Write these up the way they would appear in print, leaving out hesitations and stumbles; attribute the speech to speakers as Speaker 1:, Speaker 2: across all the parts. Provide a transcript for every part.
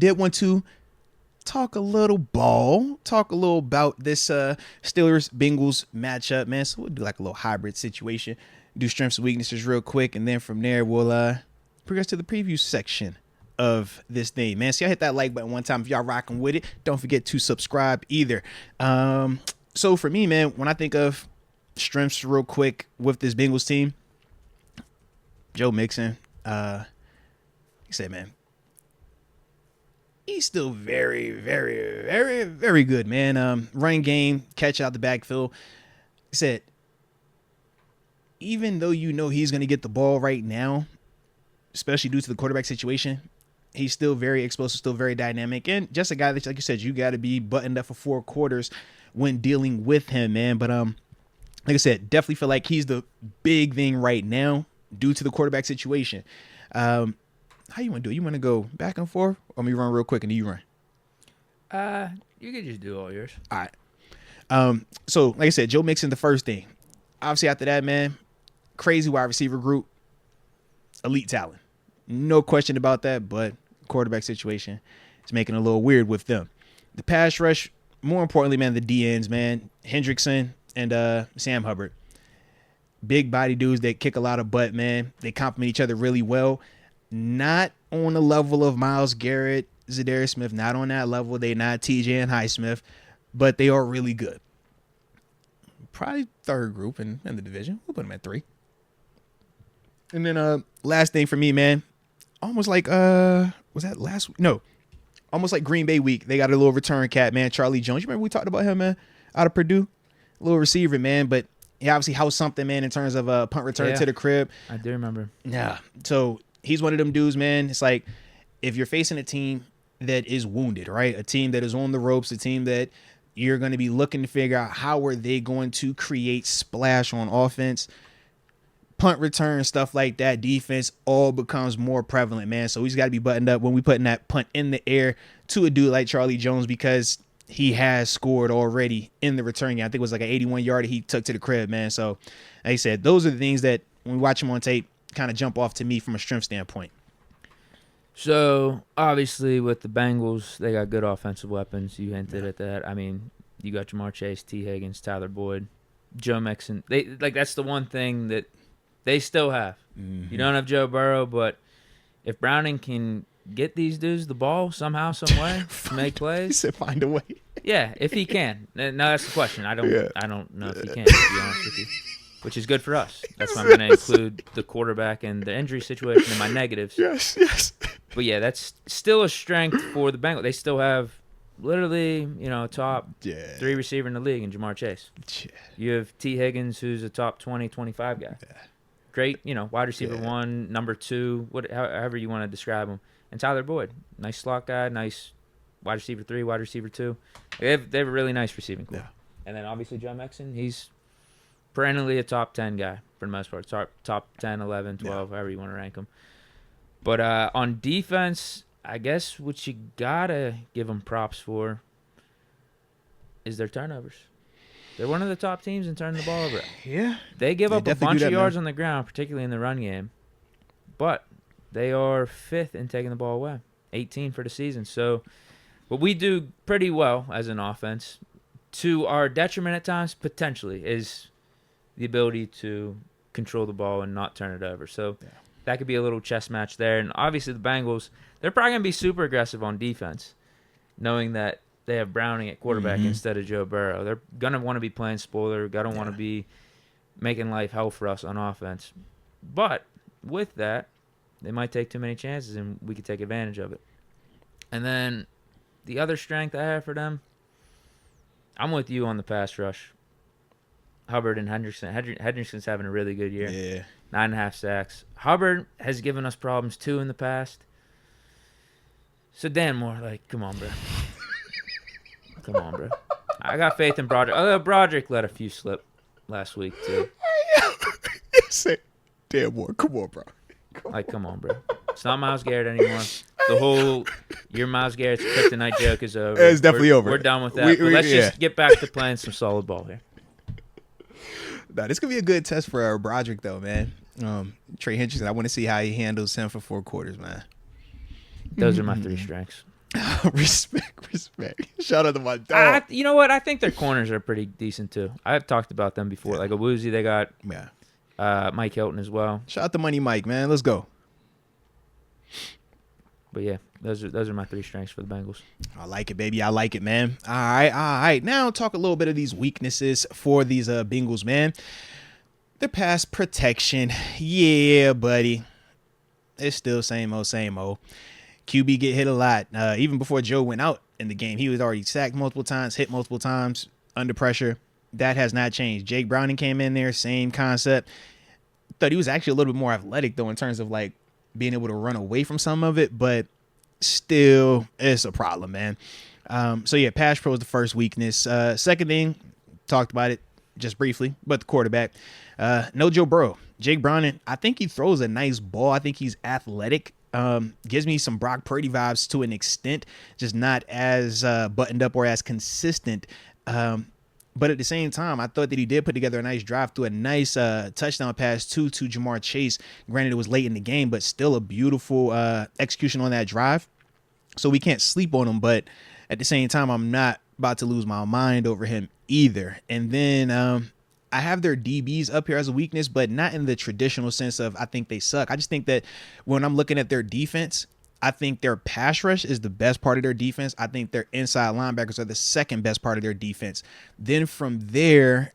Speaker 1: did want to talk a little about this Steelers-Bengals matchup, man. So we'll do like a little hybrid situation, do strengths and weaknesses real quick, and then from there we'll progress to the preview section of this thing, man. So y'all hit that like button one time if y'all rocking with it. Don't forget to subscribe either. So for me, man, when I think of strengths real quick with this Bengals team, Joe Mixon, he said, man, he's still very, very, very, very good, man. Running game, catch out the backfield. He said, even though you know he's going to get the ball right now, especially due to the quarterback situation, he's still very explosive, still very dynamic, and just a guy that, like you said, you got to be buttoned up for 4 quarters when dealing with him, man. But like I said, definitely feel like he's the big thing right now due to the quarterback situation. How you want to do it? You want to go back and forth, or me run real quick and then you run?
Speaker 2: You can just do all yours.
Speaker 1: All right. So like I said, Joe Mixon, the first thing. Obviously after that, man, crazy wide receiver group, elite talent. No question about that, but quarterback situation is making it a little weird with them. The pass rush, more importantly, man, the DNs, man, Hendrickson and Sam Hubbard. Big body dudes that kick a lot of butt, man. They complement each other really well. Not on the level of Myles Garrett, Zadarius Smith, not on that level. They're not TJ and Highsmith, but they are really good. Probably third group in the division. We'll put them at 3. And then last thing for me, man, almost like was that last week? No, almost like Green Bay week. They got a little return cat, man. Charlie Jones. You remember we talked about him, man, out of Purdue, a little receiver, man. But he obviously housed something, man, in terms of a punt return to the crib.
Speaker 2: I do remember.
Speaker 1: Yeah. So he's one of them dudes, man. It's like if you're facing a team that is wounded, right? A team that is on the ropes, a team that you're going to be looking to figure out how are they going to create splash on offense. Punt return, stuff like that, defense all becomes more prevalent, man. So he's got to be buttoned up when we putting that punt in the air to a dude like Charlie Jones because he has scored already in the return game. I think it was like an 81-yarder he took to the crib, man. So like I said, those are the things that when we watch him on tape kind of jump off to me from a strength standpoint.
Speaker 2: So obviously with the Bengals, they got good offensive weapons. You hinted at that. I mean, you got Jamar Chase, T. Higgins, Tyler Boyd, Joe Mixon. That's the one thing that they still have. Mm-hmm. You don't have Joe Burrow, but if Browning can get these dudes the ball somehow, some way to make plays,
Speaker 1: he said find a way.
Speaker 2: Yeah, if he can. No, that's the question. I don't know if he can, to be honest with you. Which is good for us. That's why I'm going to include the quarterback and the injury situation in my negatives.
Speaker 1: Yes.
Speaker 2: But yeah, that's still a strength for the Bengals. They still have literally, top 3 receiver in the league in Jamar Chase. Yeah. You have T. Higgins, who's a top 20, 25 guy. Yeah. Great, wide receiver 1, number 2, however you want to describe him. And Tyler Boyd, nice slot guy, nice wide receiver 3, wide receiver 2. They have a really nice receiving core. Yeah. And then obviously Joe Mixon, he's perennially a top 10 guy for the most part. Top 10, 11, 12, however you want to rank him. But on defense, I guess what you got to give them props for is their turnovers. They're one of the top teams in turning the ball over.
Speaker 1: Yeah.
Speaker 2: They give up a bunch of yards on the ground, particularly in the run game. But they are 5th in taking the ball away, 18 for the season. So what we do pretty well as an offense, to our detriment at times, potentially, is the ability to control the ball and not turn it over. So that could be a little chess match there. And obviously the Bengals, they're probably going to be super aggressive on defense, knowing that they have Browning at quarterback instead of Joe Burrow. They're going to want to be playing spoiler, going to want to be making life hell for us on offense. But with that, they might take too many chances, and we could take advantage of it. And then the other strength I have for them, I'm with you on the pass rush. Hubbard and Hendrickson. Hendrickson's having a really good year.
Speaker 1: Yeah.
Speaker 2: 9.5 sacks. Hubbard has given us problems, too, in the past. So Dan Moore, come on, bro. Come on, bro. I got faith in Broderick. Although Broderick let a few slip last week, too.
Speaker 1: Say, Dan Moore, come on, bro.
Speaker 2: Come on, bro. It's not Myles Garrett anymore. The whole your Myles Garrett's kryptonite joke is over.
Speaker 1: It's definitely over.
Speaker 2: We're done with that. But let's just get back to playing some solid ball here.
Speaker 1: Nah, this could be a good test for Broderick, though, man. Trey Hendrickson, I want to see how he handles him for 4 quarters, man.
Speaker 2: Those are my 3 strengths.
Speaker 1: Respect. Shout out to my dog.
Speaker 2: You know what? I think their corners are pretty decent too. I've talked about them before. Like a Woozy, they got Mike Hilton as well.
Speaker 1: Shout out to Money Mike, man. Let's go.
Speaker 2: But yeah, those are my 3 strengths for the Bengals.
Speaker 1: I like it, baby. I like it, man. All right. Now talk a little bit of these weaknesses for these Bengals, man. The pass protection. Yeah, buddy. It's still same old. QB get hit a lot. Even before Joe went out in the game, he was already sacked multiple times, hit multiple times, under pressure. That has not changed. Jake Browning came in there, same concept. Thought he was actually a little bit more athletic, though, in terms of like being able to run away from some of it, but still, it's a problem, man. So yeah, pass pro is the first weakness. Second thing, talked about it just briefly, but the quarterback, no Joe Burrow. Jake Browning, I think he throws a nice ball. I think he's athletic. Gives me some Brock Purdy vibes to an extent, just not as buttoned up or as consistent. But at the same time, I thought that he did put together a nice drive through a nice touchdown pass to Jamar Chase. Granted, it was late in the game, but still a beautiful execution on that drive. So we can't sleep on him. But at the same time, I'm not about to lose my mind over him either. And then I have their DBs up here as a weakness, but not in the traditional sense of I think they suck. I just think that when I'm looking at their defense, I think their pass rush is the best part of their defense. I think their inside linebackers are the second best part of their defense. Then from there,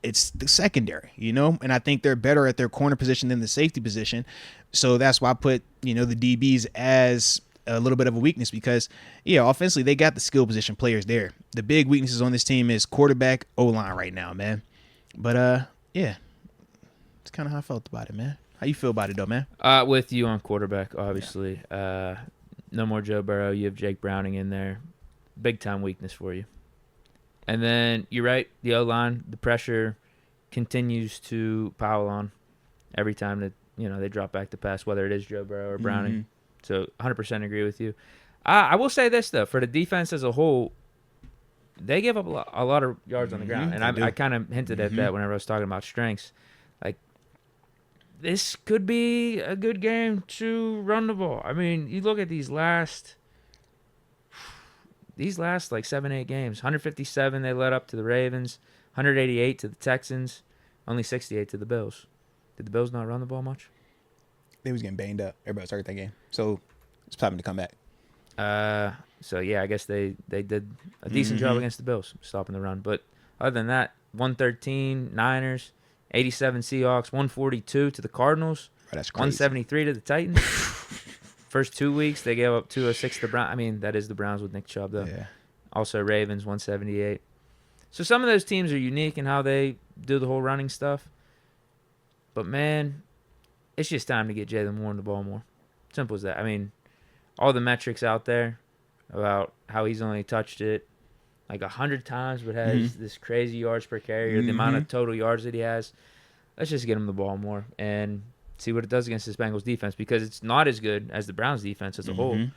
Speaker 1: it's the secondary, and I think they're better at their corner position than the safety position. So that's why I put, the DBs as a little bit of a weakness because, offensively, they got the skill position players there. The big weaknesses on this team is quarterback, O-line right now, man. But, yeah, it's kind of how I felt about it, man. How you feel about it, though, man?
Speaker 2: With you on quarterback, obviously. Yeah. No more Joe Burrow. You have Jake Browning in there. Big-time weakness for you. And then, you're right, the O-line, the pressure continues to pile on every time that, they drop back to pass, whether it is Joe Burrow or Browning. Mm-hmm. So, 100% agree with you. I will say this, though. For the defense as a whole, they give up a lot of yards on the ground. And I kind of hinted at that whenever I was talking about strengths. Like, this could be a good game to run the ball. I mean, you look at these last like 7-8 games. 157 they led up to the Ravens, 188 to the Texans, only 68 to the Bills. Did the Bills not run the ball much?
Speaker 1: They was getting banged up. Everybody started that game. So it's time to come back.
Speaker 2: So yeah, I guess they did a decent job against the Bills, stopping the run. But other than that, 113 Niners, 87 Seahawks, 142 to the Cardinals,
Speaker 1: that's crazy.
Speaker 2: 173 to the Titans. First 2 weeks, they gave up 206 to the Browns. I mean, that is the Browns with Nick Chubb, though. Yeah. Also, Ravens, 178. So some of those teams are unique in how they do the whole running stuff. But, man, it's just time to get Jalen Warren the ball more. Simple as that. I mean, all the metrics out there about how he's only touched it like 100 times, but has this crazy yards per carry or the amount of total yards that he has. Let's just get him the ball more and see what it does against this Bengals defense, because it's not as good as the Browns defense as a whole,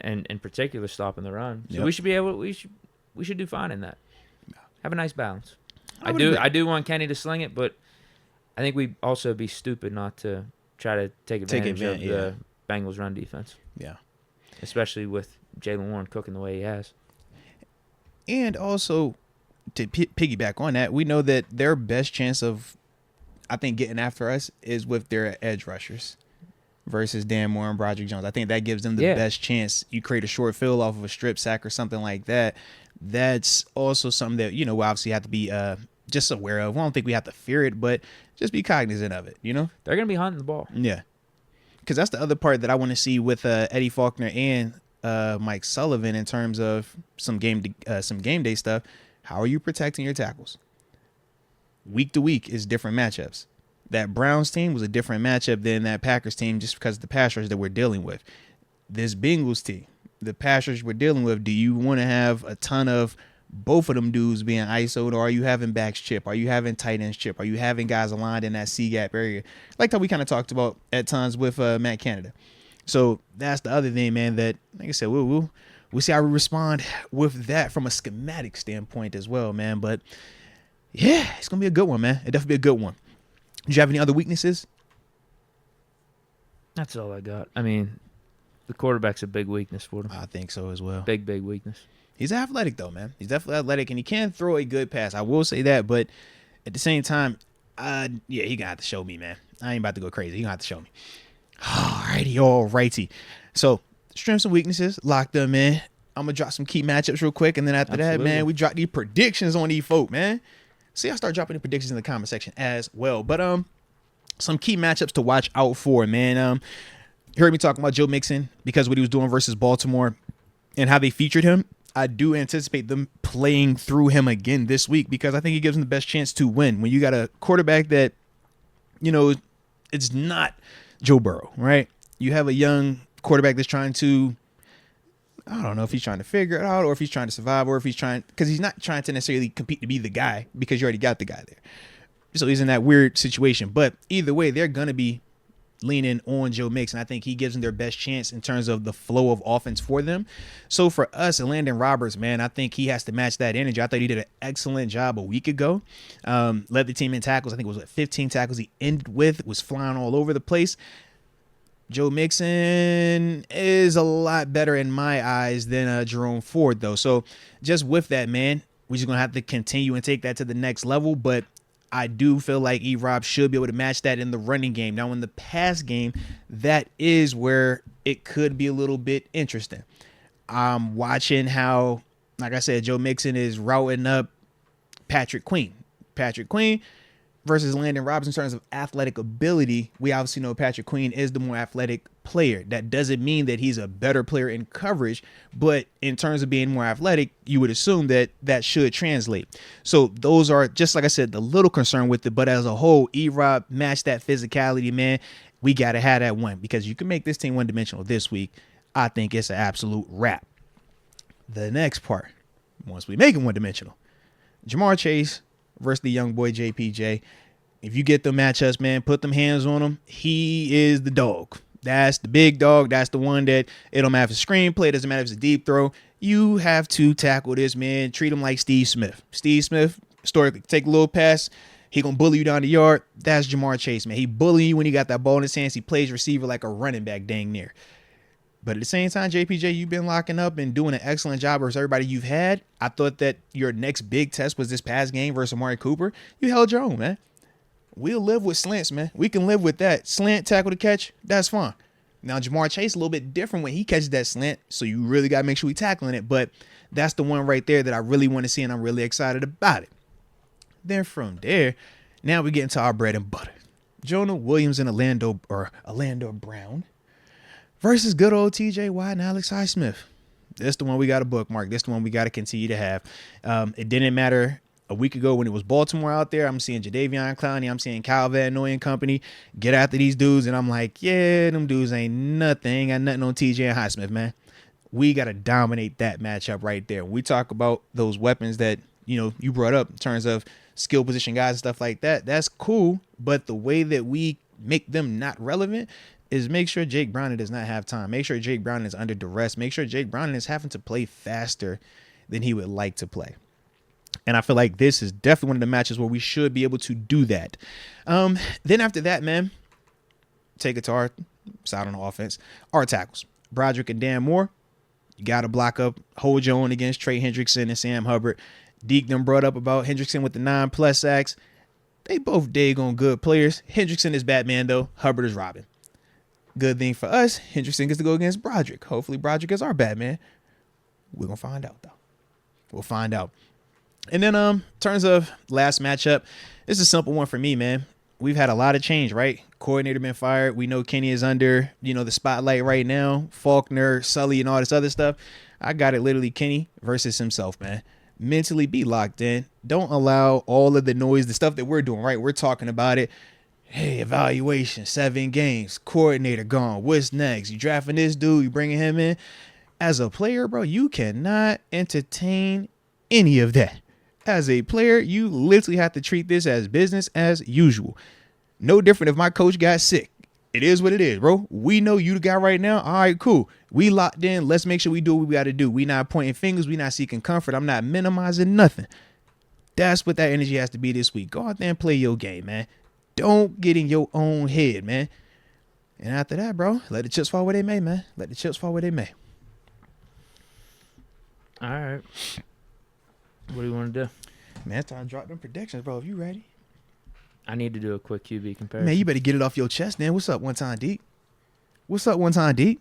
Speaker 2: and in particular stopping the run. So we should be able. We should do fine in that. Have a nice balance. I do want Kenny to sling it, but I think we'd also be stupid not to try to take advantage of the Bengals run defense. Yeah, especially with Jalen Warren cooking the way he has.
Speaker 1: And also, to piggyback on that, we know that their best chance of, I think, getting after us is with their edge rushers versus Dan Moore and Broderick Jones. I think that gives them the best chance. You create a short field off of a strip sack or something like that. That's also something that, we obviously have to be just aware of. I don't think we have to fear it, but just be cognizant of it, They're
Speaker 2: going to be hunting the ball.
Speaker 1: Yeah. Because that's the other part that I want to see with Eddie Faulkner and Mike Sullivan in terms of some game day stuff. How are you protecting your tackles? Week to week is different matchups. That Browns team was a different matchup than that Packers team just because of the pass rush that we're dealing with. This Bengals team, the pass rush we're dealing with, do you want to have a ton of both of them dudes being ISO'd, or are you having backs chip? Are you having tight ends chip? Are you having guys aligned in that C-gap area? Like how we kind of talked about at times with Matt Canada. So that's the other thing, man, that, like I said, we'll see how we respond with that from a schematic standpoint as well, man. But, yeah, it's going to be a good one, man. It'll definitely be a good one. Do you have any other weaknesses?
Speaker 2: That's all I got. I mean, the quarterback's a big weakness for them.
Speaker 1: I think so as well.
Speaker 2: Big weakness.
Speaker 1: He's athletic, though, man. He's definitely athletic, and he can throw a good pass. I will say that, but at the same time, he going to have to show me, man. I ain't about to go crazy. He going to have to show me. All righty. So, strengths and weaknesses, lock them in. I'm going to drop some key matchups real quick, and then after that, man, we drop these predictions on these folk, man. See, I start dropping the predictions in the comment section as well. But some key matchups to watch out for, man. You heard me talking about Joe Mixon because what he was doing versus Baltimore and how they featured him. I do anticipate them playing through him again this week because I think he gives them the best chance to win. When you got a quarterback that, it's not Joe Burrow, right? You have a young quarterback that's trying to, I don't know if he's trying to figure it out or if he's trying to survive or if he's trying, because he's not trying to necessarily compete to be the guy because you already got the guy there. So he's in that weird situation. But either way, they're going to be leaning on Joe Mixon. I think he gives them their best chance in terms of the flow of offense for them. So for us, Landon Roberts, man, I think he has to match that energy. I thought he did an excellent job a week ago. Led the team in tackles. I think it was 15 tackles he ended with, was flying all over the place. Joe Mixon is a lot better in my eyes than Jerome Ford, though. So just with that, man, we're just going to have to continue and take that to the next level. But I do feel like E-Rob should be able to match that in the running game. Now, in the pass game, that is where it could be a little bit interesting. I'm watching how, like I said, Joe Mixon is routing up Patrick Queen. Patrick Queen versus Landon Roberts in terms of athletic ability. We obviously know Patrick Queen is the more athletic player. That doesn't mean that he's a better player in coverage, but in terms of being more athletic, you would assume that that should translate. So those are, just like I said, the little concern with it, but as a whole, E-Rob matched that physicality, man. We got to have that one because you can make this team one-dimensional this week. I think it's an absolute wrap. The next part, once we make it one-dimensional, Jamar Chase versus the young boy JPJ. If you get the matchups, man, put them hands on him. He is the dog. That's the big dog. That's the one that it don't matter if it's a screenplay, it doesn't matter if it's a deep throw. You have to tackle this, man. Treat him like Steve Smith. Steve Smith, historically, take a little pass. He gonna bully you down the yard. That's Jamar Chase, man. He bully you when he got that ball in his hands. He plays receiver like a running back dang near. But at the same time, JPJ, you've been locking up and doing an excellent job versus everybody you've had. I thought that your next big test was this past game versus Amari Cooper. You held your own, man. We'll live with slants, man. We can live with that. Slant, tackle to catch, that's fine. Now, Jamar Chase, a little bit different when he catches that slant, so you really got to make sure we tackling it. But that's the one right there that I really want to see, and I'm really excited about it. Then from there, now we get into our bread and butter. Jonah Williams and Orlando Brown versus good old TJ Watt and Alex Highsmith. This the one we got to bookmark. This the one we got to continue to have. It didn't matter a week ago when it was Baltimore out there. I'm seeing Jadeveon Clowney. I'm seeing Kyle Van Noy and company get after these dudes. And I'm like, yeah, them dudes ain't nothing. Ain't got nothing on TJ and Highsmith, man. We got to dominate that matchup right there. When we talk about those weapons that, you brought up in terms of skill position guys and stuff like that, that's cool. But the way that we make them not relevant is make sure Jake Browning does not have time. Make sure Jake Browning is under duress. Make sure Jake Browning is having to play faster than he would like to play. And I feel like this is definitely one of the matches where we should be able to do that. Then after that, man, take it to our side on the offense. Our tackles, Broderick and Dan Moore. You got to block up, hold your own against Trey Hendrickson and Sam Hubbard. Deke them brought up about Hendrickson with the 9+ sacks. They both daggone good players. Hendrickson is Batman, though. Hubbard is Robin. Good thing for us, Hendrickson gets to go against Broderick. Hopefully Broderick is our Batman. We're going to find out, though. We'll find out. And then in terms of last matchup, it's a simple one for me, man. We've had a lot of change, right? Coordinator been fired. We know Kenny is under, the spotlight right now. Faulkner, Sully, and all this other stuff. I got it literally Kenny versus himself, man. Mentally be locked in. Don't allow all of the noise, the stuff that we're doing, right? We're talking about it. Hey, evaluation, 7 games, coordinator gone. What's next? You drafting this dude, you bringing him in. As a player, bro, you cannot entertain any of that. As a player, you literally have to treat this as business as usual. No different if my coach got sick. It is what it is, bro. We know you the guy right now. All right, cool. We locked in. Let's make sure we do what we got to do. We not pointing fingers. We not seeking comfort. I'm not minimizing nothing. That's what that energy has to be this week. Go out there and play your game, man. Don't get in your own head, man. And after that, bro, let the chips fall where they may, man. Let the chips fall where they may.
Speaker 2: All right. What do you want to do?
Speaker 1: Man, it's time to drop them predictions, bro. If you ready.
Speaker 2: I need to do a quick QB comparison.
Speaker 1: Man, you better get it off your chest, man. What's up one time, Deke? What's up one time, Deke?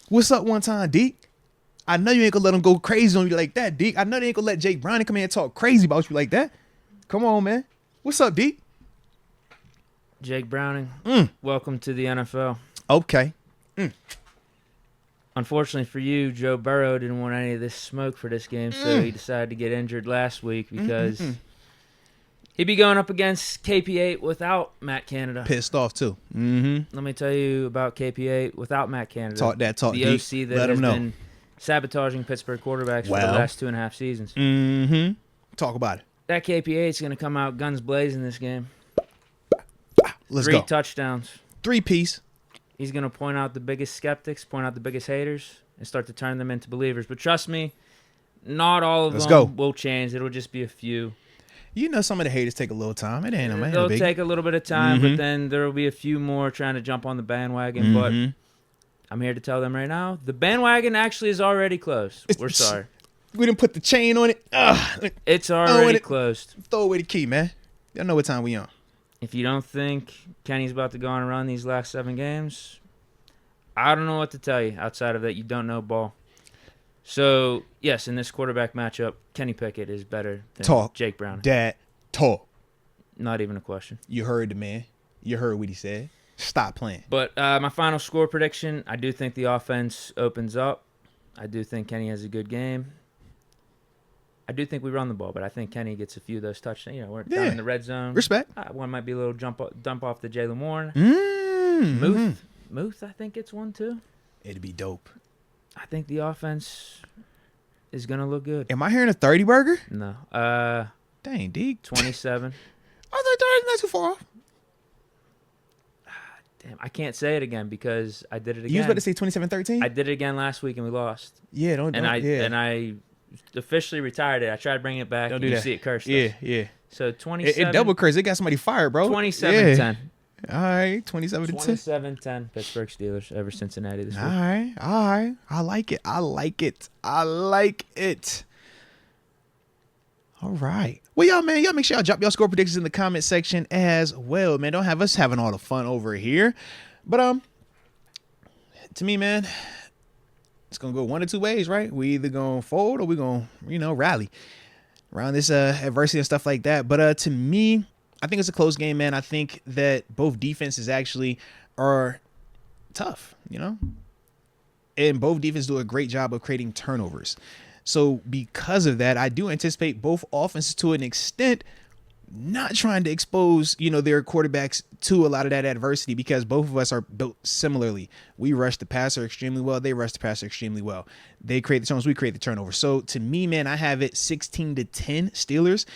Speaker 1: What's up one time, Deke? I know you ain't gonna let them go crazy on you like that, Deke. I know they ain't gonna let Jake Browning come in and talk crazy about you like that. Come on, man. What's up, Deke?
Speaker 2: Jake Browning, welcome to the NFL.
Speaker 1: Okay.
Speaker 2: Unfortunately for you, Joe Burrow didn't want any of this smoke for this game, so he decided to get injured last week because he'd be going up against KP8 without Matt Canada.
Speaker 1: Pissed off, too.
Speaker 2: Let me tell you about KP8 without Matt Canada.
Speaker 1: Talk
Speaker 2: the
Speaker 1: Deke.
Speaker 2: OC that has been sabotaging Pittsburgh quarterbacks for the last 2.5 seasons.
Speaker 1: Talk about it.
Speaker 2: That KP8 is going to come out guns blazing this game.
Speaker 1: Let's go.
Speaker 2: 3 touchdowns.
Speaker 1: 3-piece.
Speaker 2: He's going to point out the biggest skeptics, point out the biggest haters, and start to turn them into believers. But trust me, not all of them will change. It'll just be a few.
Speaker 1: You know some of the haters take a little time. It ain't a
Speaker 2: They'll take a little bit of time, but then there will be a few more trying to jump on the bandwagon. But I'm here to tell them right now, the bandwagon actually is already closed. We're sorry.
Speaker 1: We didn't put the chain on it.
Speaker 2: It's already closed.
Speaker 1: Throw away the key, man. Y'all know what time we on.
Speaker 2: If you don't think Kenny's about to go on and run these last 7 games, I don't know what to tell you outside of that. You don't know ball. So, yes, in this quarterback matchup, Kenny Pickett is better than Jake Browning.
Speaker 1: Dad, talk.
Speaker 2: Not even a question.
Speaker 1: You heard the man. You heard what he said. Stop playing.
Speaker 2: But my final score prediction, I do think the offense opens up. I do think Kenny has a good game. I do think we run the ball, but I think Kenny gets a few of those touchdowns. You know, we're down in the red zone.
Speaker 1: Respect.
Speaker 2: One might be a little dump off the Jalen Warren. Muth, I think it's one too.
Speaker 1: It'd be dope.
Speaker 2: I think the offense is gonna look good.
Speaker 1: Am I hearing a 30 burger?
Speaker 2: No.
Speaker 1: Dang, Deke.
Speaker 2: 27.
Speaker 1: I was like, 30 not too far off.
Speaker 2: Damn, I can't say it again because I did it again.
Speaker 1: You was about to say 27-13?
Speaker 2: I did it again last week and we lost.
Speaker 1: Yeah, don't.
Speaker 2: I officially retired it. I tried to bring it back.
Speaker 1: Don't do
Speaker 2: and
Speaker 1: that.
Speaker 2: You see it cursed.
Speaker 1: Yeah.
Speaker 2: So 27.
Speaker 1: It double cursed. It got somebody fired, bro.
Speaker 2: 27-10.
Speaker 1: All right, 27-10.
Speaker 2: 27-10. Pittsburgh Steelers over Cincinnati this week.
Speaker 1: All right. I like it. All right. Well, y'all make sure y'all drop y'all score predictions in the comment section as well, man. Don't have us having all the fun over here. But to me, man, it's gonna go one of two ways, right? We either gonna fold or we gonna, rally around this adversity and stuff like that. But to me, I think it's a close game, man. I think that both defenses actually are tough, and both defenses do a great job of creating turnovers. So because of that, I do anticipate both offenses to an extent not trying to expose, their quarterbacks to a lot of that adversity because both of us are built similarly. We rush the passer extremely well. They rush the passer extremely well. They create the turnovers. We create the turnovers. So to me, man, I have it 16-10 Steelers.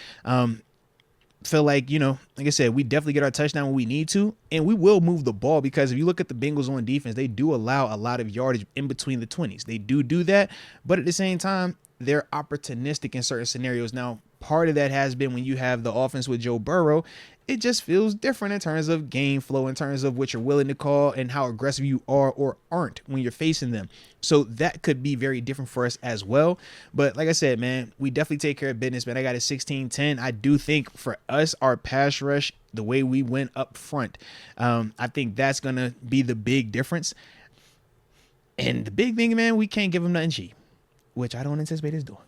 Speaker 1: Feel like, like I said, we definitely get our touchdown when we need to, and we will move the ball because if you look at the Bengals on defense, they do allow a lot of yardage in between the 20s. They do that, but at the same time, they're opportunistic in certain scenarios. Now, part of that has been when you have the offense with Joe Burrow, it just feels different in terms of game flow, in terms of what you're willing to call and how aggressive you are or aren't when you're facing them. So that could be very different for us as well. But like I said, man, we definitely take care of business, man. I got a 16-10. I do think for us, our pass rush, the way we went up front, I think that's going to be the big difference. And the big thing, man, we can't give them nothing cheap, which I don't anticipate us doing.